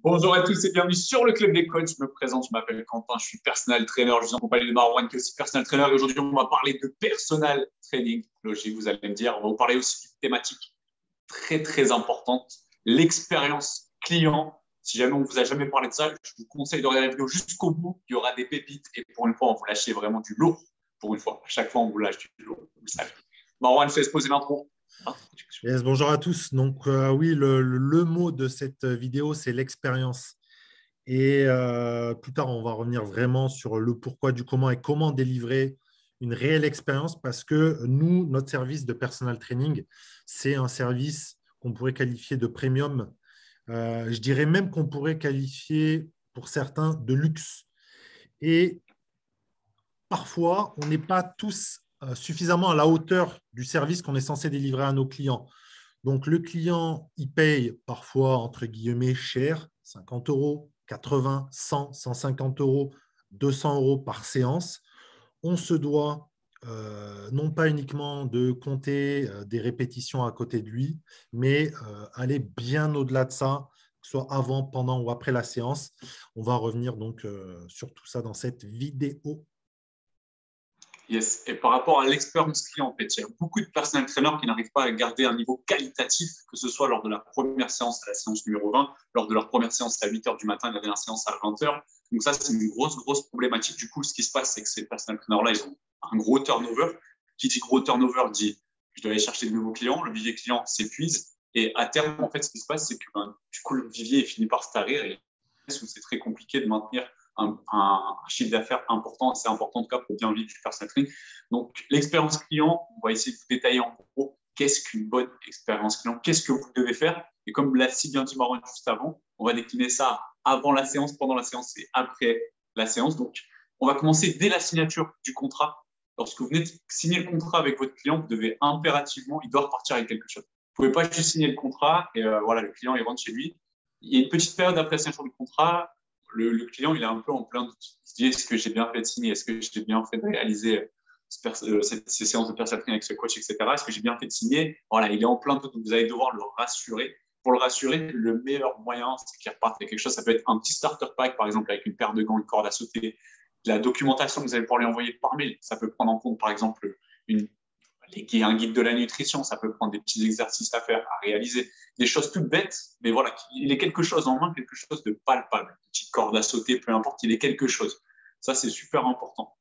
Bonjour à tous et bienvenue sur le Club des Coachs. Je me présente, je m'appelle Quentin, je suis personal trainer. Je suis en compagnie de Marwan qui est aussi personal trainer. Et aujourd'hui, on va parler de personal training. Logique, vous allez me dire. On va vous parler aussi d'une thématique très, très importante, l'expérience client. Si jamais on ne vous a jamais parlé de ça, je vous conseille de regarder la vidéo jusqu'au bout. Il y aura des pépites et pour une fois, on vous lâche vraiment du lourd. Pour une fois, à chaque fois, on vous lâche du lourd. Vous le savez. Marwan, je te laisse poser l'intro. Yes, bonjour à tous. Donc, oui, le mot de cette vidéo, c'est l'expérience. Et plus tard, on va revenir vraiment sur le pourquoi du comment et comment délivrer une réelle expérience parce que nous, notre service de personal training, c'est un service qu'on pourrait qualifier de premium. Je dirais même qu'on pourrait qualifier pour certains de luxe. Et parfois, on n'est pas tous suffisamment à la hauteur du service qu'on est censé délivrer à nos clients. Donc, le client, il paye parfois, entre guillemets, cher, 50 euros, 80, 100, 150 euros, 200 euros par séance. On se doit non pas uniquement de compter des répétitions à côté de lui, mais aller bien au-delà de ça, que ce soit avant, pendant ou après la séance. On va revenir donc sur tout ça dans cette vidéo. Yes. Et par rapport à l'expérience client, en fait, il y a beaucoup de personnels trainers qui n'arrivent pas à garder un niveau qualitatif, que ce soit lors de la première séance, à la séance numéro 20, lors de leur première séance à 8 h du matin et la dernière séance à 20 h. Donc ça, c'est une grosse, grosse problématique. Du coup, ce qui se passe, c'est que ces personnels trainers-là, ils ont un gros turnover. Qui dit gros turnover dit je dois aller chercher de nouveaux clients, le vivier client s'épuise. Et à terme, en fait, ce qui se passe, c'est que du coup, le vivier finit par se tarir et c'est très compliqué de maintenir un chiffre d'affaires important, assez important en tout cas pour bien vivre du personal training. Donc, l'expérience client, on va essayer de vous détailler en gros qu'est-ce qu'une bonne expérience client, qu'est-ce que vous devez faire. Et comme l'a si bien dit Marwan juste avant, on va décliner ça avant la séance, pendant la séance et après la séance. Donc, on va commencer dès la signature du contrat. Lorsque vous venez de signer le contrat avec votre client, vous devez impérativement, il doit repartir avec quelque chose. Vous ne pouvez pas juste signer le contrat et voilà, le client il rentre chez lui. Il y a une petite période après la signature du contrat. Le client, il est un peu en plein doute. Il se dit, est-ce que j'ai bien fait de signer? Est-ce que j'ai bien fait de réaliser ces séances de personal training avec ce coach, etc. Est-ce que j'ai bien fait de signer? Voilà, il est en plein doute. Donc, vous allez devoir le rassurer. Pour le rassurer, le meilleur moyen, c'est qu'il reparte avec quelque chose. Ça peut être un petit starter pack, par exemple, avec une paire de gants, une corde à sauter, la documentation que vous allez pouvoir lui envoyer par mail. Ça peut prendre en compte, par exemple, un guide de la nutrition, ça peut prendre des petits exercices à faire, à réaliser, des choses toutes bêtes, mais voilà, il est quelque chose en main, quelque chose de palpable, une petite corde à sauter, peu importe, il est quelque chose. Ça, c'est super important.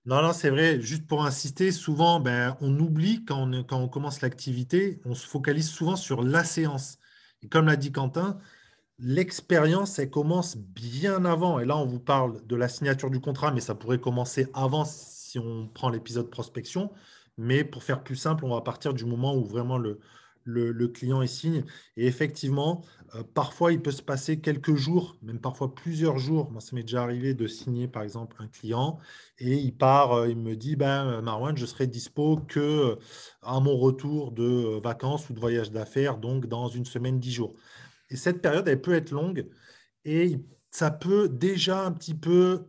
Non, c'est vrai. Juste pour insister, souvent, on oublie quand on commence l'activité, on se focalise souvent sur la séance. Et comme l'a dit Quentin, l'expérience, elle commence bien avant. Et là, on vous parle de la signature du contrat, mais ça pourrait commencer avant si on prend l'épisode prospection. Mais pour faire plus simple, on va partir du moment où vraiment le client est signe. Et effectivement, parfois, il peut se passer quelques jours, même parfois plusieurs jours. Moi, ça m'est déjà arrivé de signer, par exemple, un client et il part, il me dit, Marwan, je serai dispo que à mon retour de vacances ou de voyage d'affaires, donc dans une semaine, 10 jours. Et cette période, elle peut être longue et ça peut déjà un petit peu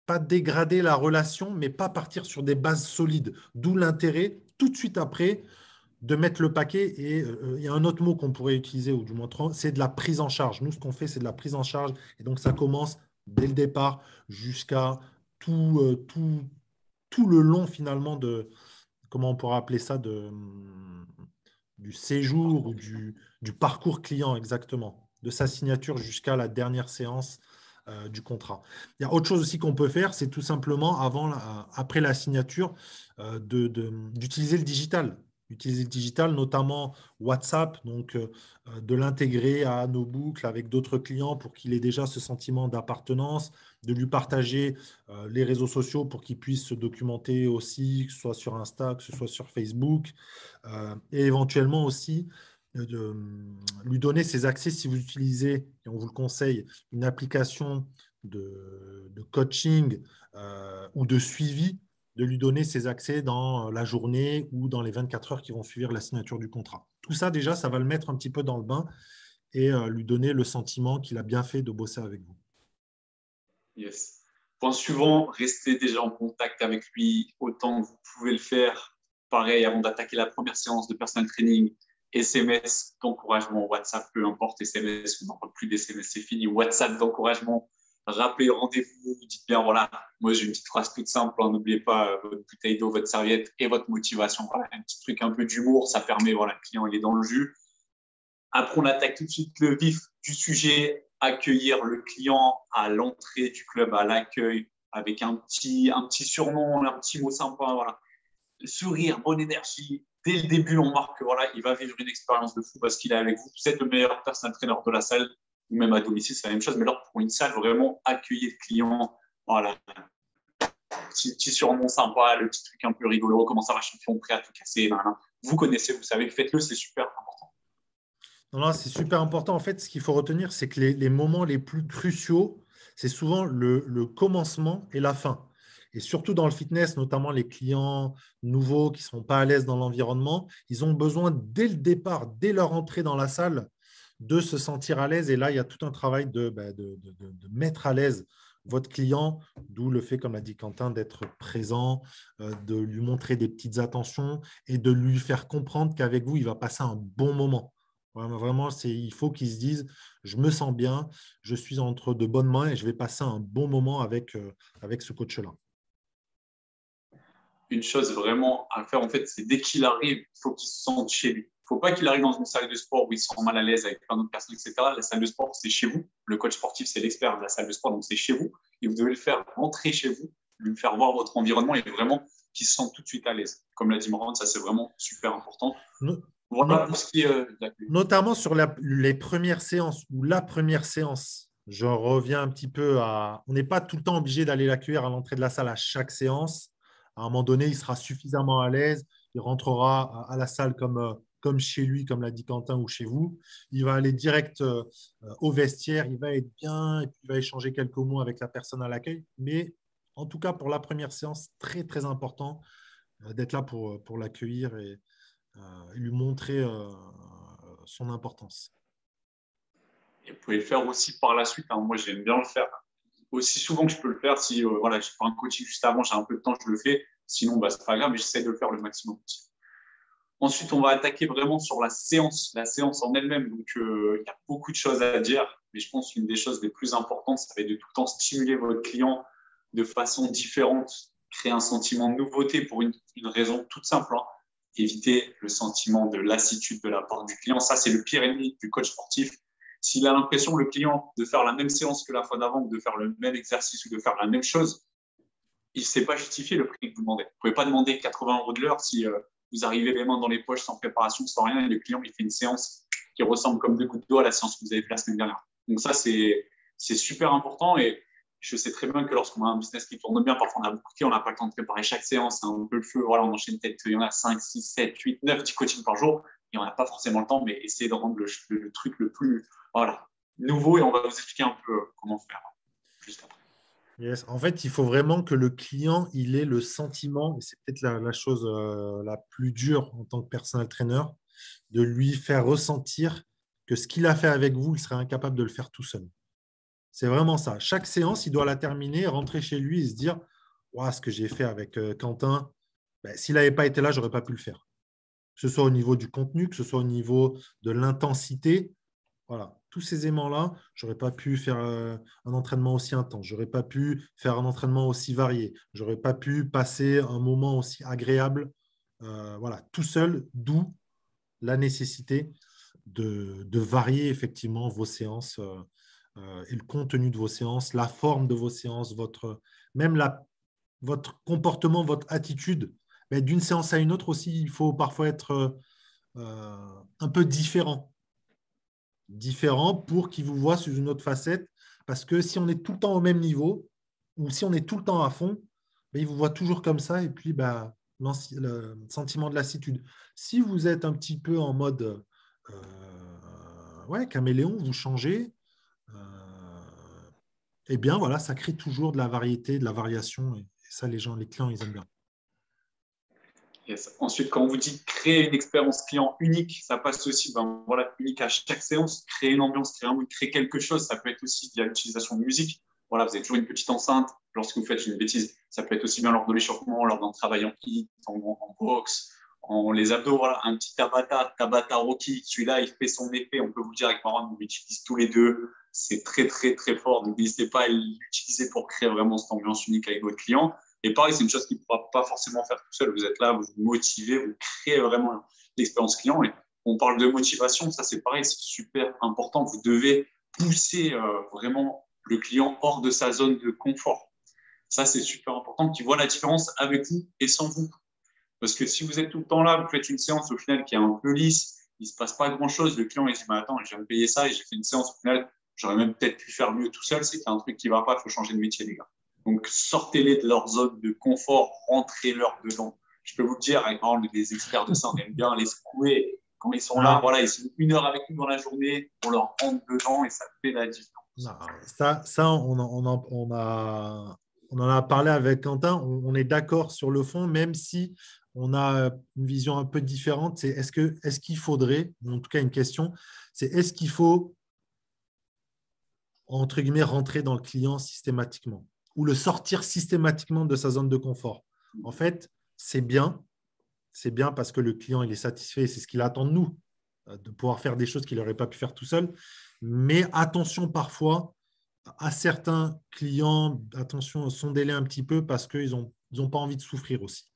pas dégrader la relation, mais pas partir sur des bases solides. D'où l'intérêt, tout de suite après, de mettre le paquet. Et il y a un autre mot qu'on pourrait utiliser, ou du moins, c'est de la prise en charge. Nous, ce qu'on fait, c'est de la prise en charge. Et donc, ça commence dès le départ jusqu'à tout le long, finalement, de, comment on pourrait appeler ça, du séjour ou du parcours client exactement, de sa signature jusqu'à la dernière séance du contrat. Il y a autre chose aussi qu'on peut faire, c'est tout simplement après la signature, d'utiliser le digital. Utiliser le digital, notamment WhatsApp, donc de l'intégrer à nos boucles avec d'autres clients pour qu'il ait déjà ce sentiment d'appartenance, de lui partager les réseaux sociaux pour qu'il puisse se documenter aussi, que ce soit sur Insta, que ce soit sur Facebook, et éventuellement aussi de lui donner ses accès si vous utilisez, et on vous le conseille, une application de coaching ou de suivi, de lui donner ses accès dans la journée ou dans les 24 heures qui vont suivre la signature du contrat. Tout ça, déjà, ça va le mettre un petit peu dans le bain et lui donner le sentiment qu'il a bien fait de bosser avec vous. Yes. Point suivant, restez déjà en contact avec lui autant que vous pouvez le faire. Pareil, avant d'attaquer la première séance de personal training, SMS d'encouragement, WhatsApp, peu importe, SMS, on n'en parle plus d'SMS, c'est fini. WhatsApp d'encouragement, rappelez, rendez-vous, dites bien, voilà, moi j'ai une petite phrase toute simple, hein, n'oubliez pas votre bouteille d'eau, votre serviette et votre motivation. Voilà, un petit truc un peu d'humour, ça permet, voilà, le client il est dans le jus. Après, on attaque tout de suite le vif du sujet, accueillir le client à l'entrée du club, à l'accueil, avec un petit surnom, un petit mot sympa, voilà. Sourire, bonne énergie. Dès le début, on marque que voilà, il va vivre une expérience de fou parce qu'il est avec vous. Vous êtes le meilleur personal trainer de la salle, ou même à domicile, c'est la même chose. Mais là, pour une salle, vraiment accueillir le client, voilà, petit surnom sympa, le petit truc un peu rigolo, comment ça va, champion, prêt à tout casser. Vous connaissez, vous savez, faites-le, c'est super important. Non, non, c'est super important. En fait, ce qu'il faut retenir, c'est que les moments les plus cruciaux, c'est souvent le commencement et la fin. Et surtout dans le fitness, notamment les clients nouveaux qui ne sont pas à l'aise dans l'environnement, ils ont besoin dès le départ, dès leur entrée dans la salle, de se sentir à l'aise. Et là, il y a tout un travail de mettre à l'aise votre client, d'où le fait, comme l'a dit Quentin, d'être présent, de lui montrer des petites attentions et de lui faire comprendre qu'avec vous, il va passer un bon moment. Vraiment, il faut qu'ils se disent, je me sens bien, je suis entre de bonnes mains et je vais passer un bon moment avec ce coach-là. Une chose vraiment à faire, en fait, c'est dès qu'il arrive, il faut qu'il se sente chez lui. Il ne faut pas qu'il arrive dans une salle de sport où il se sent mal à l'aise avec plein d'autres personnes, etc. La salle de sport, c'est chez vous. Le coach sportif, c'est l'expert de la salle de sport, donc c'est chez vous. Et vous devez le faire rentrer chez vous, lui faire voir votre environnement et vraiment qu'il se sente tout de suite à l'aise. Comme l'a dit Morane, ça, c'est vraiment super important. Voilà pour ce qui est notamment sur les premières séances ou la première séance. Je reviens un petit peu à… On n'est pas tout le temps obligé d'aller l'accueillir à l'entrée de la salle à chaque séance. À un moment donné, il sera suffisamment à l'aise. Il rentrera à la salle comme chez lui, comme l'a dit Quentin, ou chez vous. Il va aller direct au vestiaire. Il va être bien et puis il va échanger quelques mots avec la personne à l'accueil. Mais en tout cas, pour la première séance, très, très important d'être là pour l'accueillir et lui montrer son importance. Et vous pouvez le faire aussi par la suite. Moi, j'aime bien le faire aussi souvent que je peux le faire. Si voilà, je fais un coaching juste avant, j'ai un peu de temps, je le fais. Sinon, c'est pas grave, mais j'essaie de le faire le maximum possible. Ensuite, on va attaquer vraiment sur la séance en elle-même. Donc, il y a beaucoup de choses à dire, mais je pense qu'une des choses les plus importantes, ça va être de tout le temps stimuler votre client de façon différente, créer un sentiment de nouveauté pour une raison toute simple. Éviter le sentiment de lassitude de la part du client. Ça, c'est le pire ennemi du coach sportif. S'il a l'impression, le client, de faire la même séance que la fois d'avant, ou de faire le même exercice, ou de faire la même chose, il ne sait pas justifier le prix que vous demandez. Vous ne pouvez pas demander 80 € de l'heure si vous arrivez les mains dans les poches sans préparation, sans rien, et le client il fait une séance qui ressemble comme deux gouttes d'eau à la séance que vous avez fait la semaine dernière. Donc ça, c'est super important. Et je sais très bien que lorsqu'on a un business qui tourne bien, parfois on a beaucoup de clients, on n'a pas le temps de préparer chaque séance, c'est un peu le feu. Voilà, on enchaîne peut-être, il y en a 5, 6, 7, 8, 9, 10 coachings par jour, et on n'a pas forcément le temps, mais essayez de rendre le truc le plus nouveau, et on va vous expliquer un peu comment faire juste après. Yes. En fait, il faut vraiment que le client il ait le sentiment, et c'est peut-être la chose la plus dure en tant que personal trainer, de lui faire ressentir que ce qu'il a fait avec vous, il serait incapable de le faire tout seul. C'est vraiment ça. Chaque séance, il doit la terminer, rentrer chez lui et se dire wow, ce que j'ai fait avec Quentin, s'il n'avait pas été là, je n'aurais pas pu le faire. Que ce soit au niveau du contenu, que ce soit au niveau de l'intensité. Voilà, tous ces aimants-là, je n'aurais pas pu faire un entraînement aussi intense, je n'aurais pas pu faire un entraînement aussi varié, je n'aurais pas pu passer un moment aussi agréable voilà, tout seul, d'où la nécessité de varier effectivement vos séances et le contenu de vos séances, la forme de vos séances, même votre comportement, votre attitude. Mais d'une séance à une autre aussi, il faut parfois être un peu différent pour qu'ils vous voient sous une autre facette. Parce que si on est tout le temps au même niveau ou si on est tout le temps à fond, ils vous voient toujours comme ça et puis le sentiment de lassitude. Si vous êtes un petit peu en mode caméléon, vous changez, eh bien voilà, ça crée toujours de la variété, de la variation et ça, les clients, ils aiment bien. Yes. Ensuite, quand on vous dit créer une expérience client unique, ça passe aussi unique à chaque séance, créer une ambiance, créer un mood, créer quelque chose. Ça peut être aussi via l'utilisation de musique. Voilà, vous avez toujours une petite enceinte lorsque vous faites une bêtise. Ça peut être aussi bien lors de l'échauffement, lors d'un travail en hit, en boxe, les abdos, voilà, un petit Tabata Rocky. Celui-là, il fait son effet. On peut vous le dire avec Marwan, on l'utilise tous les deux. C'est très, très, très fort. Donc, n'hésitez pas à l'utiliser pour créer vraiment cette ambiance unique avec votre client. Et pareil, c'est une chose qu'il ne pourra pas forcément faire tout seul. Vous êtes là, vous vous motivez, vous créez vraiment l'expérience client. Et on parle de motivation, ça c'est pareil, c'est super important. Vous devez pousser vraiment le client hors de sa zone de confort. Ça, c'est super important qu'il voit la différence avec vous et sans vous. Parce que si vous êtes tout le temps là, vous faites une séance au final qui est un peu lisse, il ne se passe pas grand-chose, le client il dit, mais attends, je viens de payer ça et j'ai fait une séance au final, j'aurais même peut-être pu faire mieux tout seul, c'est qu'il y a un truc qui ne va pas, il faut changer de métier, les gars. Donc, sortez-les de leur zone de confort, rentrez-leur dedans. Je peux vous le dire, avec on est des experts de ça, on aime bien les secouer. Quand ils sont là, voilà, ils sont 1 heure avec nous dans la journée, on leur rentre dedans et ça fait la différence. Non, on en a parlé avec Quentin. On est d'accord sur le fond, même si on a une vision un peu différente. C'est est-ce qu'il faudrait, en tout cas une question, c'est est-ce qu'il faut, entre guillemets, rentrer dans le client systématiquement ou le sortir systématiquement de sa zone de confort. En fait, c'est bien parce que le client il est satisfait, c'est ce qu'il attend de nous, de pouvoir faire des choses qu'il n'aurait pas pu faire tout seul. Mais attention parfois à certains clients, attention, sondez-les un petit peu parce qu'ils n'ont pas envie de souffrir aussi.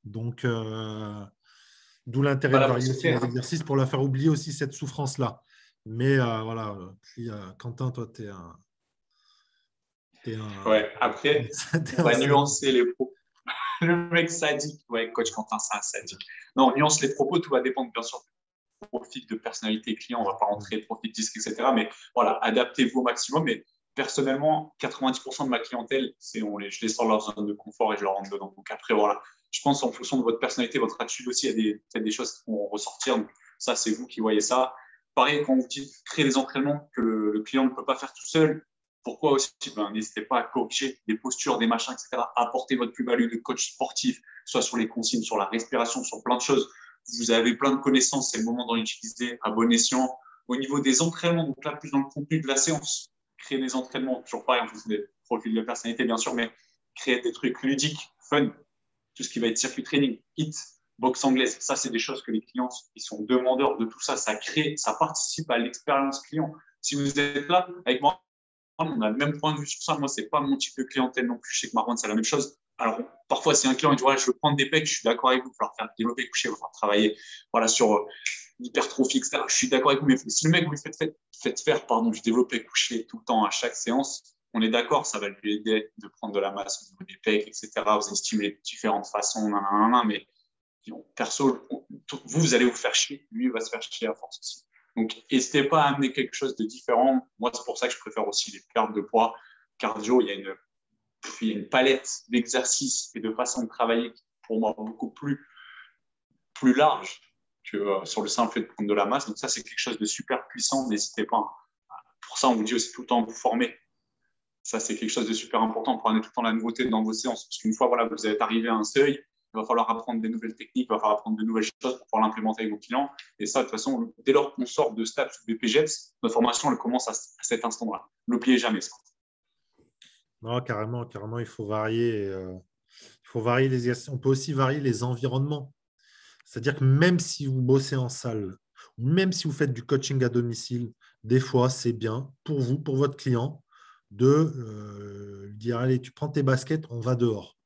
Donc, d'où l'intérêt de varier aussi les exercices pour leur faire oublier aussi cette souffrance-là. Mais voilà, Quentin, toi, tu es un… Ouais, après, on va nuancer les propos. Le mec sadique, ouais, coach Quentin, c'est un sadique. Non, on nuance les propos, tout va dépendre bien sûr du profil de personnalité client, on ne va pas rentrer profil disque, etc. Mais voilà, adaptez-vous au maximum. Mais personnellement, 90% de ma clientèle, je les sors de leur zone de confort et je leur rentre dedans. Donc après, voilà, je pense en fonction de votre personnalité, votre attitude aussi, il y a peut-être des choses qui vont ressortir. Donc ça, c'est vous qui voyez ça. Pareil, quand vous dites créer des entraînements que le client ne peut pas faire tout seul, pourquoi aussi n'hésitez pas à corriger des postures, des machins, etc. Apportez votre plus-value de coach sportif, soit sur les consignes, sur la respiration, sur plein de choses. Vous avez plein de connaissances, c'est le moment d'en utiliser à bon escient. Au niveau des entraînements, donc là, plus dans le contenu de la séance, créer des entraînements, toujours pareil, en fonction des profils de personnalité, bien sûr, mais créer des trucs ludiques, fun, tout ce qui va être circuit training, HIIT, boxe anglaise, ça, c'est des choses que les clients, ils sont demandeurs de tout ça. Ça crée, ça participe à l'expérience client. Si vous êtes là, avec moi, on a le même point de vue sur ça. Moi, c'est pas mon type de clientèle non plus. Je sais que Marwan, c'est la même chose. Alors, parfois, c'est un client qui dit ouais, je veux prendre des pecs, je suis d'accord avec vous, il va falloir faire développer coucher, il va falloir travailler voilà, sur l'hypertrophie, etc. Je suis d'accord avec vous, mais si le mec vous le faites faire du développé couché tout le temps à chaque séance, on est d'accord, ça va lui aider de prendre de la masse au niveau des pecs, etc. Vous allez stimuler de différentes façons, mais perso, vous allez vous faire chier, lui, il va se faire chier à force aussi. Donc, n'hésitez pas à amener quelque chose de différent. Moi, c'est pour ça que je préfère aussi les pertes de poids. Cardio, il y a une palette d'exercices et de façons de travailler qui, pour moi, beaucoup plus large que sur le simple fait de prendre de la masse. Donc, ça, c'est quelque chose de super puissant. N'hésitez pas. Pour ça, on vous dit aussi tout le temps vous former. Ça, c'est quelque chose de super important pour amener tout le temps la nouveauté dans vos séances. Parce qu'une fois, voilà, vous êtes arrivé à un seuil, il va falloir apprendre des nouvelles techniques, il va falloir apprendre de nouvelles choses pour pouvoir l'implémenter avec vos clients. Et ça, de toute façon, dès lors qu'on sort de STAPS ou BPGEPS, notre formation, elle commence à cet instant-là. N'oubliez jamais ça. Non, carrément, il faut varier. Il faut varier les exercices. On peut aussi varier les environnements. C'est-à-dire que même si vous bossez en salle, ou même si vous faites du coaching à domicile, des fois, c'est bien pour vous, pour votre client, de lui dire, allez, tu prends tes baskets, on va dehors.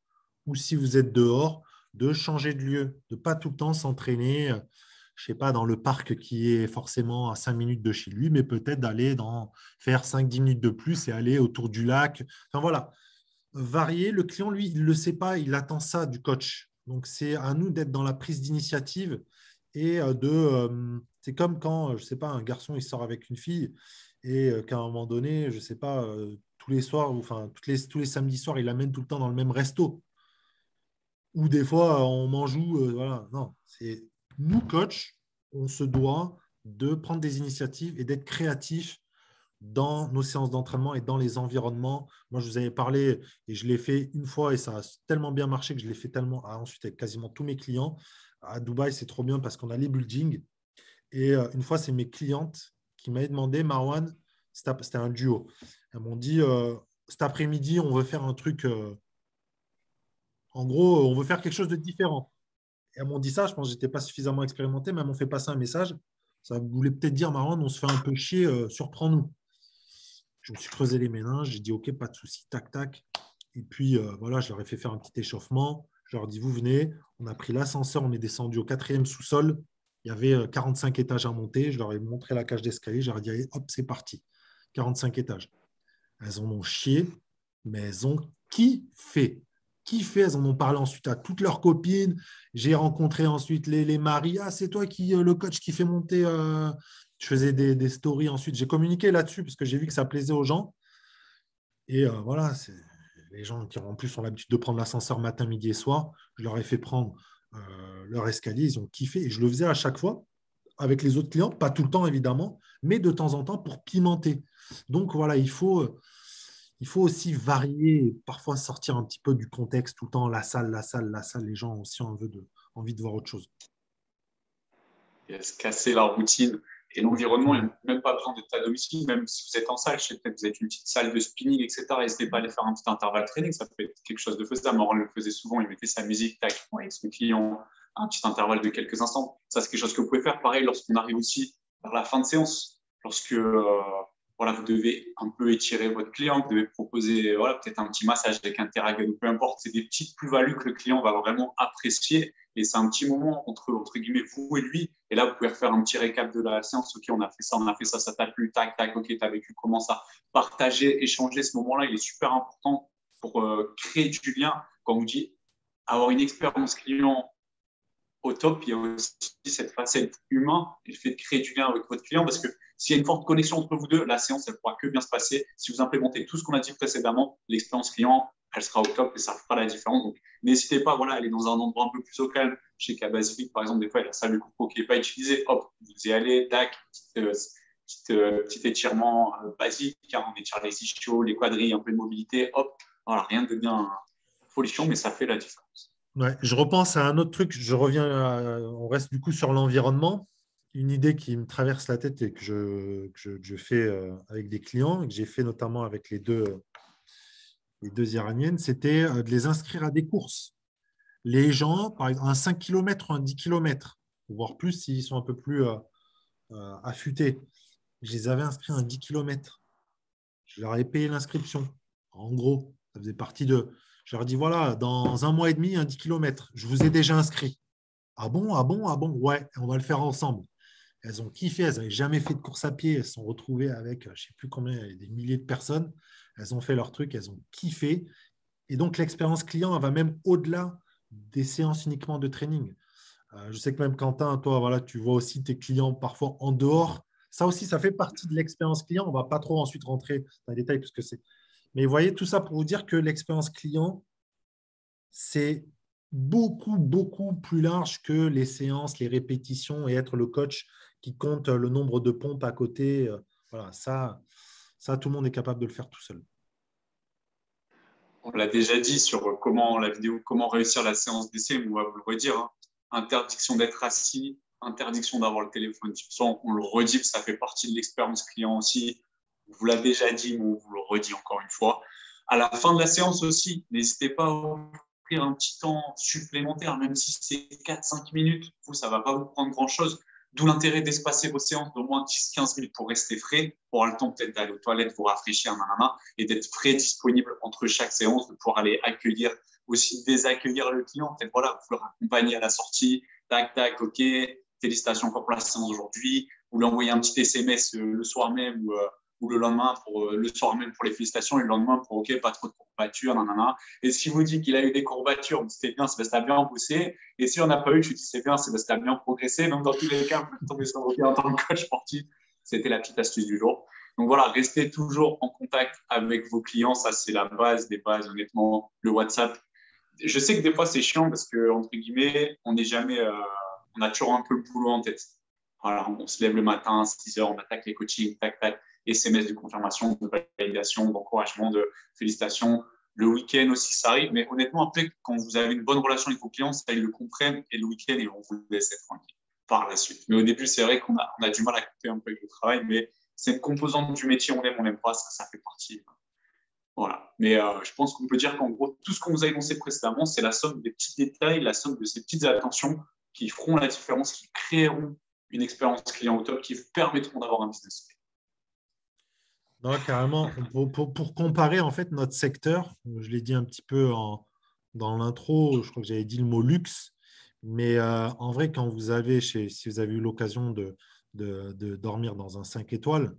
Ou si vous êtes dehors, de changer de lieu, de ne pas tout le temps s'entraîner, je ne sais pas, dans le parc qui est forcément à 5 minutes de chez lui, mais peut-être d'aller faire 5-10 minutes de plus et aller autour du lac. Enfin voilà, varier. Le client, lui, il ne le sait pas, il attend ça du coach. Donc, c'est à nous d'être dans la prise d'initiative et c'est comme quand, je ne sais pas, un garçon, il sort avec une fille et qu'à un moment donné, je ne sais pas, tous les soirs, enfin, tous les samedis soirs, il l'amène tout le temps dans le même resto. Ou des fois, on m'en joue. Voilà. Non, c'est nous, coach, on se doit de prendre des initiatives et d'être créatifs dans nos séances d'entraînement et dans les environnements. Moi, je vous avais parlé et je l'ai fait une fois et ça a tellement bien marché que je l'ai fait tellement ensuite avec quasiment tous mes clients. À Dubaï, c'est trop bien parce qu'on a les buildings. Et une fois, c'est mes clientes qui m'avaient demandé, Marwan, c'était un duo. Elles m'ont dit, cet après-midi, on veut faire un truc, en gros, on veut faire quelque chose de différent. elles m'ont dit ça, je pense que je n'étais pas suffisamment expérimenté, mais elles m'ont fait passer un message. Ça voulait peut-être dire, Marwan, on se fait un peu chier, surprends-nous. Je me suis creusé les méninges, j'ai dit, OK, pas de souci, tac, tac. Et puis, voilà, je leur ai fait faire un petit échauffement. Je leur ai dit, vous venez. On a pris l'ascenseur, on est descendu au 4e sous-sol. Il y avait 45 étages à monter. Je leur ai montré la cage d'escalier. Je leur ai dit, allez, hop, c'est parti. 45 étages. Elles en ont chié, mais elles ont kiffé. Kiffé. Elles en ont parlé ensuite à toutes leurs copines. J'ai rencontré ensuite les maris. Ah, c'est toi qui, le coach qui fait monter. Je faisais des stories ensuite. J'ai communiqué là-dessus parce que j'ai vu que ça plaisait aux gens. Et voilà, c'est les gens qui en plus ont l'habitude de prendre l'ascenseur matin, midi et soir. Je leur ai fait prendre leur escalier. Ils ont kiffé. Et je le faisais à chaque fois avec les autres clients. Pas tout le temps, évidemment, mais de temps en temps pour pimenter. Donc voilà, il faut aussi varier, et parfois sortir un petit peu du contexte tout le temps, la salle, la salle, la salle. Les gens ont aussi envie de voir autre chose. Et se casser la routine et l'environnement. Il n'y a même pas besoin d'être à domicile, même si vous êtes en salle, je sais peut-être que vous êtes une petite salle de spinning, etc. N'hésitez pas à aller faire un petit intervalle training, ça peut être quelque chose de faisable. Morand le faisait souvent, il mettait sa musique, tac, avec son client, un petit intervalle de quelques instants. Ça, c'est quelque chose que vous pouvez faire. Pareil, lorsqu'on arrive aussi vers la fin de séance, lorsque voilà, vous devez un peu étirer votre client, vous devez proposer voilà, peut-être un petit massage avec un Theragun, peu importe, c'est des petites plus-values que le client va vraiment apprécier. Et c'est un petit moment entre guillemets vous et lui. Et là, vous pouvez refaire un petit récap de la séance. OK, on a fait ça t'a plu, tac, tac, OK, t'as vécu comment ça. Partager, échanger ce moment-là, il est super important pour créer du lien. Quand on vous dit avoir une expérience client au top, il y a aussi cette facette humaine et le fait de créer du lien avec votre client parce que s'il y a une forte connexion entre vous deux, la séance, elle ne pourra que bien se passer. Si vous implémentez tout ce qu'on a dit précédemment, l'expérience client, elle sera au top et ça fera la différence. Donc, n'hésitez pas voilà, à aller dans un endroit un peu plus au calme. Je sais qu'à Basifique, par exemple, des fois, il y a la salle de coupro qui n'est pas utilisée. Hop, vous y allez, tac, petit étirement basique. Hein, on étire les ischios, les quadrilles, un peu de mobilité. Hop, voilà, rien de bien folichon, mais ça fait la différence. Ouais, je repense à un autre truc. On reste du coup sur l'environnement. Une idée qui me traverse la tête et que je fais avec des clients, et que j'ai fait notamment avec les deux Iraniennes, c'était de les inscrire à des courses. Les gens, par exemple, un 5 km ou un 10 km, voire plus s'ils sont un peu plus affûtés. Je les avais inscrits à un 10 km. Je leur ai payé l'inscription. En gros, ça faisait partie de. Je leur ai dit voilà, dans un mois et demi, un 10 km. Je vous ai déjà inscrit. Ah bon, ah bon, ah bon, ouais, on va le faire ensemble. Elles ont kiffé, elles n'avaient jamais fait de course à pied. Elles se sont retrouvées avec, je ne sais plus combien, des milliers de personnes. Elles ont fait leur truc, elles ont kiffé. Et donc, l'expérience client, elle va même au-delà des séances uniquement de training. Je sais que même Quentin, toi, voilà, tu vois aussi tes clients parfois en dehors. Ça aussi, ça fait partie de l'expérience client. On ne va pas trop ensuite rentrer dans les détails parce que c'est. Mais vous voyez, tout ça pour vous dire que l'expérience client, c'est beaucoup, beaucoup plus large que les séances, les répétitions et être le coach qui compte le nombre de pompes à côté. Voilà, ça, tout le monde est capable de le faire tout seul. On l'a déjà dit sur comment la vidéo, comment réussir la séance d'essai, mais on va vous le redire. Hein. Interdiction d'être assis, interdiction d'avoir le téléphone. On le redit, ça fait partie de l'expérience client aussi. On vous l'a déjà dit, mais on vous le redit encore une fois. À la fin de la séance aussi, n'hésitez pas à offrir un petit temps supplémentaire, même si c'est 4-5 minutes. Vous, ça ne va pas vous prendre grand-chose. D'où l'intérêt d'espacer vos séances d'au moins 10-15 minutes pour rester frais, pour avoir le temps peut-être d'aller aux toilettes, vous rafraîchir, et d'être frais, disponible entre chaque séance, de pouvoir aller accueillir, aussi désaccueillir le client. Peut-être voilà, vous le raccompagner à la sortie, tac, tac, ok, félicitations pour la séance d'aujourd'hui. Vous lui envoyez un petit SMS le soir même ou le lendemain le soir même pour les félicitations et le lendemain pour ok, pas trop de courbatures, Et si vous dites qu'il a eu des courbatures, c'est bien, c'est parce que tu as bien poussé. Et si on n'a pas eu, je dis c'est bien, c'est parce que tu as bien progressé. Donc dans tous les cas, vous tombez sur OK en tant que coach sportif. C'était la petite astuce du jour. Donc voilà, restez toujours en contact avec vos clients. Ça, c'est la base des bases, honnêtement. Le WhatsApp. Je sais que des fois, c'est chiant parce que, entre guillemets, on n'est jamais, on a toujours un peu le boulot en tête. Voilà, on se lève le matin, 6 heures, on attaque les coachings, tac, tac, SMS de confirmation, de validation, d'encouragement, de félicitations. Le week-end aussi, ça arrive. Mais honnêtement, après, quand vous avez une bonne relation avec vos clients, ça, ils le comprennent et le week-end, ils vont vous laisser tranquille par la suite. Mais au début, c'est vrai qu'on a du mal à couper un peu avec le travail, mais c'est une composante du métier, on aime pas, ça fait partie. Voilà. Mais je pense qu'on peut dire qu'en gros, tout ce qu'on vous a énoncé précédemment, c'est la somme des petits détails, la somme de ces petites attentions qui feront la différence, qui créeront une expérience client au top, qui vous permettront d'avoir un business. Non, carrément. Pour comparer en fait notre secteur, je l'ai dit un petit peu dans l'intro, je crois que j'avais dit le mot luxe, mais en vrai, quand vous avez, si vous avez eu l'occasion de dormir dans un 5 étoiles,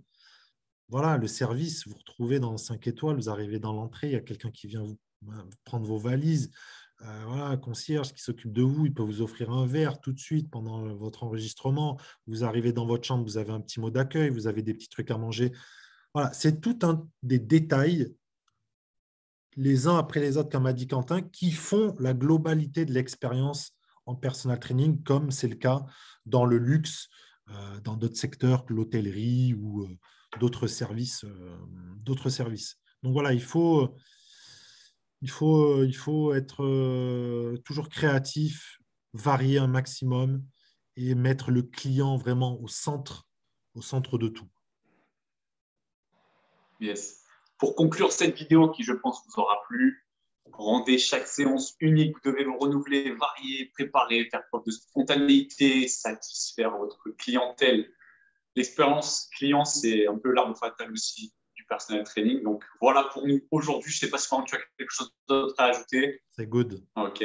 voilà, le service, vous retrouvez dans 5 étoiles, vous arrivez dans l'entrée, il y a quelqu'un qui vient vous prendre vos valises, voilà, un concierge qui s'occupe de vous, il peut vous offrir un verre tout de suite pendant votre enregistrement. Vous arrivez dans votre chambre, vous avez un petit mot d'accueil, vous avez des petits trucs à manger. Voilà, c'est tout des détails, les uns après les autres, comme a dit Quentin, qui font la globalité de l'expérience en personal training, comme c'est le cas dans le luxe, dans d'autres secteurs que l'hôtellerie ou d'autres services. Donc voilà, il faut être toujours créatif, varier un maximum et mettre le client vraiment au centre de tout. Yes. Pour conclure cette vidéo qui, je pense, vous aura plu, rendez chaque séance unique. Vous devez le renouveler, varier, préparer, faire preuve de spontanéité, satisfaire votre clientèle. L'expérience client, c'est un peu l'arme fatale aussi du personal training. Donc, voilà pour nous aujourd'hui. Je ne sais pas si tu as quelque chose d'autre à ajouter. C'est good. OK.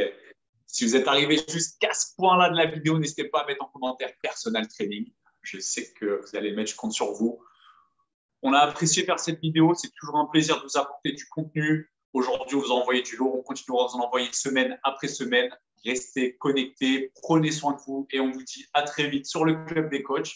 Si vous êtes arrivé jusqu'à ce point-là de la vidéo, n'hésitez pas à mettre en commentaire personal training. Je sais que vous allez mettre, je compte sur vous. On a apprécié faire cette vidéo. C'est toujours un plaisir de vous apporter du contenu. Aujourd'hui, vous envoyez du lourd. On continuera à vous en envoyer semaine après semaine. Restez connectés, prenez soin de vous et on vous dit à très vite sur le Club des Coachs.